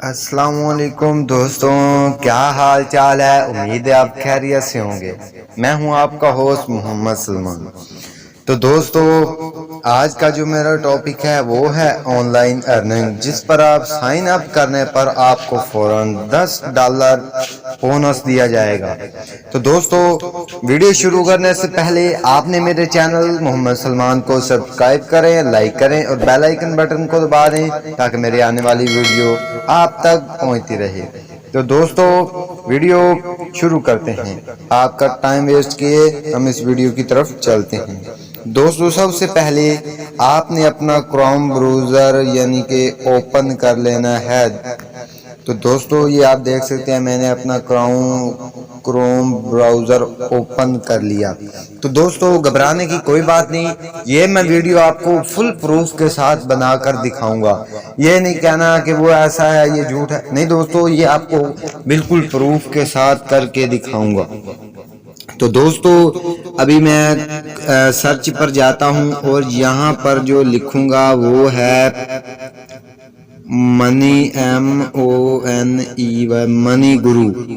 अस्सलामुअलैकुम दोस्तों, क्या हाल चाल है। उम्मीद है आप खैरियत से होंगे। मैं हूं आपका होस्ट मोहम्मद सलमान। तो दोस्तों, आज का जो मेरा टॉपिक है वो है ऑनलाइन अर्निंग, जिस पर आप साइन अप करने पर आपको फौरन $10 बोनस दिया जाएगा। तो दोस्तों, वीडियो शुरू करने से पहले आपने मेरे चैनल मोहम्मद सलमान को सब्सक्राइब करें, लाइक करें और बेल आइकन बटन को दबा दें ताकि मेरी आने वाली वीडियो आप तक पहुंचती रहे। तो दोस्तों, वीडियो शुरू करते हैं। आपका टाइम वेस्ट किए हम इस वीडियो की तरफ चलते हैं। दोस्तों, सबसे पहले आपने अपना क्रोम ब्राउज़र यानी कि ओपन कर लेना है। तो दोस्तों, ये आप देख सकते हैं मैंने अपना क्रोम ब्राउज़र ओपन कर लिया। तो दोस्तों, घबराने की कोई बात नहीं, ये मैं वीडियो आपको फुल प्रूफ के साथ बनाकर दिखाऊंगा। ये नहीं कहना कि वो ऐसा है ये झूठ है, नहीं दोस्तों, ये आपको बिल्कुल प्रूफ के साथ करके दिखाऊंगा। तो दोस्तों, अभी मैं सर्च पर जाता हूं और यहाँ पर जो लिखूंगा वो है मनी MONEY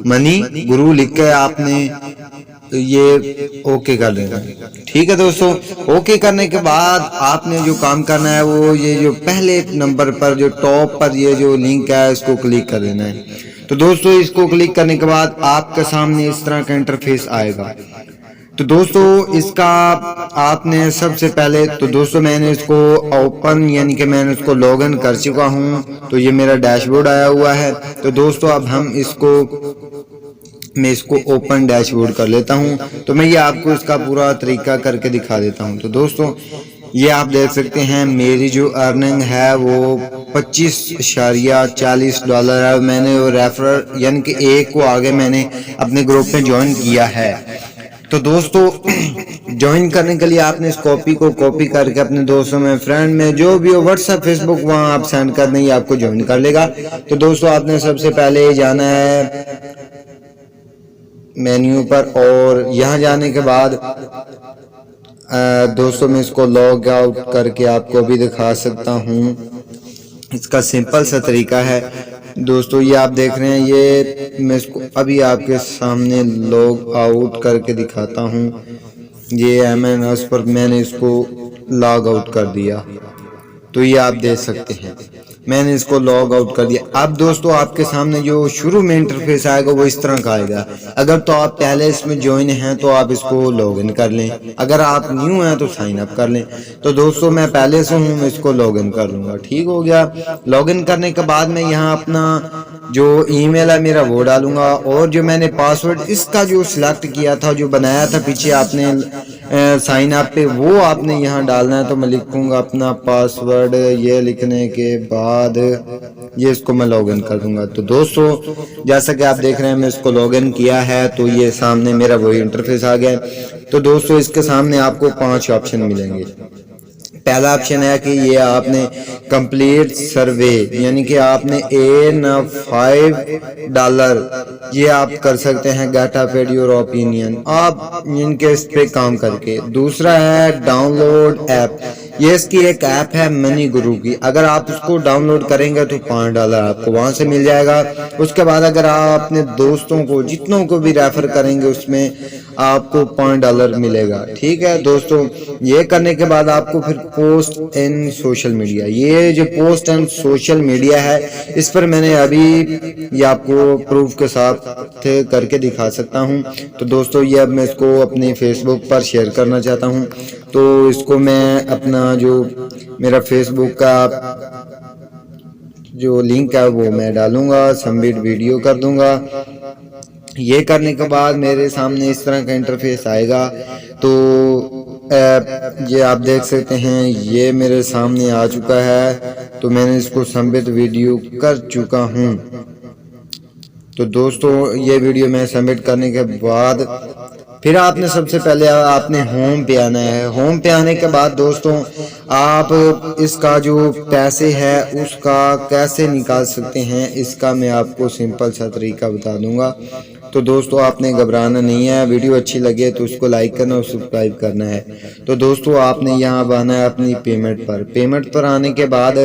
मनी गुरु लिख के आपने ये ओके कर देना। ठीक है दोस्तों, ओके करने के बाद आपने जो काम करना है वो ये जो पहले नंबर पर जो टॉप पर ये जो लिंक है इसको क्लिक कर देना है। तो दोस्तों, इसको क्लिक करने के बाद आपके सामने इस तरह का इंटरफेस आएगा। तो दोस्तों, इसका आपने सबसे पहले तो दोस्तों मैंने इसको ओपन यानी कि मैंने इसको लॉगिन कर चुका हूं। तो ये मेरा डैशबोर्ड आया हुआ है। तो दोस्तों, अब मैं इसको ओपन डैशबोर्ड कर लेता हूं। तो मैं ये आपको इसका पूरा तरीका करके दिखा देता हूं। तो दोस्तों, ये आप देख सकते हैं मेरी जो अर्निंग है वो $25.40 है। मैंने वो रेफरल यानी कि एक को आगे मैंने अपने ग्रुप में ज्वाइन किया है। तो दोस्तों, ज्वाइन करने के लिए आपने इस कॉपी को कॉपी करके अपने दोस्तों में, फ्रेंड में, जो भी हो, व्हाट्सएप, फेसबुक, वहां आप सेंड कर देंगे, आपको ज्वाइन कर लेगा। तो दोस्तों, आपने सबसे पहले जाना है मेन्यू पर और यहाँ जाने के बाद दोस्तों मैं इसको लॉग आउट करके आपको भी दिखा सकता हूँ। इसका सिंपल सा तरीका है दोस्तों, ये आप देख रहे हैं, ये मैं इसको अभी आपके सामने लॉग आउट करके दिखाता हूँ। ये MNS पर मैंने इसको लॉग आउट कर दिया। तो ये आप देख सकते हैं मैंने इसको लॉग आउट कर दिया। अब दोस्तों, आपके सामने जो शुरू में इंटरफेस आएगा वो इस तरह का आएगा। अगर तो आप पहले इसमें ज्वाइन हैं तो आप इसको लॉग इन कर लें, अगर आप न्यू हैं तो साइन अप कर लें। तो दोस्तों, मैं पहले से हूँ, मैं इसको लॉग इन कर लूँगा। ठीक हो गया। लॉग इन करने के बाद मैं यहाँ अपना जो ईमेल है मेरा वो डालूंगा और जो मैंने पासवर्ड इसका जो सिलेक्ट किया था, जो बनाया था पीछे आपने साइन अप पे, वो आपने यहाँ डालना है। तो मैं लिखूंगा अपना पासवर्ड, ये लिखने के बाद ये इसको मैं लॉगिन कर दूंगा। तो दोस्तों, जैसा कि आप देख रहे हैं मैं इसको लॉगिन किया है। तो ये सामने मेरा वही इंटरफेस आ गया। तो दोस्तों, इसके सामने आपको 5 ऑप्शन मिलेंगे। पहला ऑप्शन है कि ये आपने कंप्लीट सर्वे यानी कि आपने $5 ये आप कर सकते हैं, get a paid your opinion, आप इनके इस पे काम करके। दूसरा है डाउनलोड ऐप, ये इसकी एक ऐप है मनी गुरु की। अगर आप उसको डाउनलोड करेंगे तो $5 आपको वहां से मिल जाएगा। उसके बाद अगर आप अपने दोस्तों को जितनों को भी रेफर करेंगे उसमें आपको $5 मिलेगा। ठीक है दोस्तों, ये करने के बाद आपको फिर पोस्ट इन सोशल मीडिया, ये जो पोस्ट एंड सोशल मीडिया है इस पर मैंने अभी ये आपको प्रूफ के साथ करके दिखा सकता हूँ। तो दोस्तों, ये अब मैं इसको अपने फेसबुक पर शेयर करना चाहता हूँ। तो इसको मैं अपना जो मेरा फेसबुक का जो लिंक है वो मैं डालूंगा, सबमिट वीडियो कर दूंगा। ये करने के बाद मेरे सामने इस तरह का इंटरफेस आएगा। तो ये आप देख सकते हैं ये मेरे सामने आ चुका है। तो मैंने इसको सबमिट वीडियो कर चुका हूँ। तो दोस्तों, ये वीडियो मैं सबमिट करने के बाद फिर आपने सबसे पहले आपने होम पे आना है। होम पे आने के बाद दोस्तों, आप इसका जो पैसे है उसका कैसे निकाल सकते हैं इसका मैं आपको सिंपल सा तरीका बता दूंगा। तो दोस्तों, आपने घबराना नहीं है, वीडियो अच्छी लगे तो उसको लाइक करना और सब्सक्राइब करना है। तो दोस्तों, आपने यहाँ आना है अपनी पेमेंट पर। पेमेंट पर आने के बाद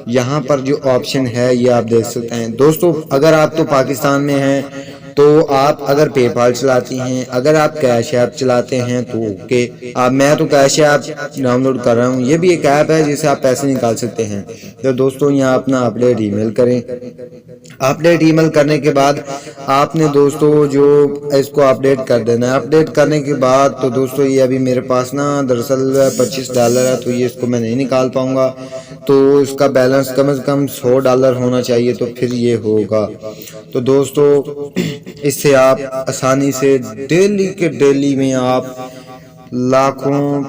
यहाँ पर जो ऑप्शन है ये आप देख सकते हैं दोस्तों। अगर आप तो पाकिस्तान में हैं तो आप अगर पेपाल चलाती हैं, अगर आप कैश ऐप चलाते हैं तो ओके। मैं तो कैश ऐप डाउनलोड कर रहा हूँ। ये भी एक ऐप है जिससे आप पैसे निकाल सकते हैं। तो दोस्तों यहाँ अपना अपडेट ईमेल करें। अपडेट ईमेल करने के बाद आपने दोस्तों जो इसको अपडेट कर देना है। अपडेट करने के बाद तो दोस्तों ये अभी मेरे पास ना दरअसल $25 है, तो ये इसको मैं नहीं निकाल पाऊंगा। तो इसका बैलेंस कम से कम $100 होना चाहिए, तो फिर ये होगा। तो दोस्तों इससे आप आसानी से डेली के डेली में आप लाखों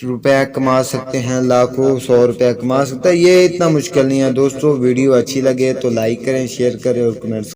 रुपया कमा सकते हैं, लाखों 100 रुपया कमा सकते हैं। ये इतना मुश्किल नहीं है दोस्तों। वीडियो अच्छी लगे तो लाइक करें, शेयर करें और कमेंट्स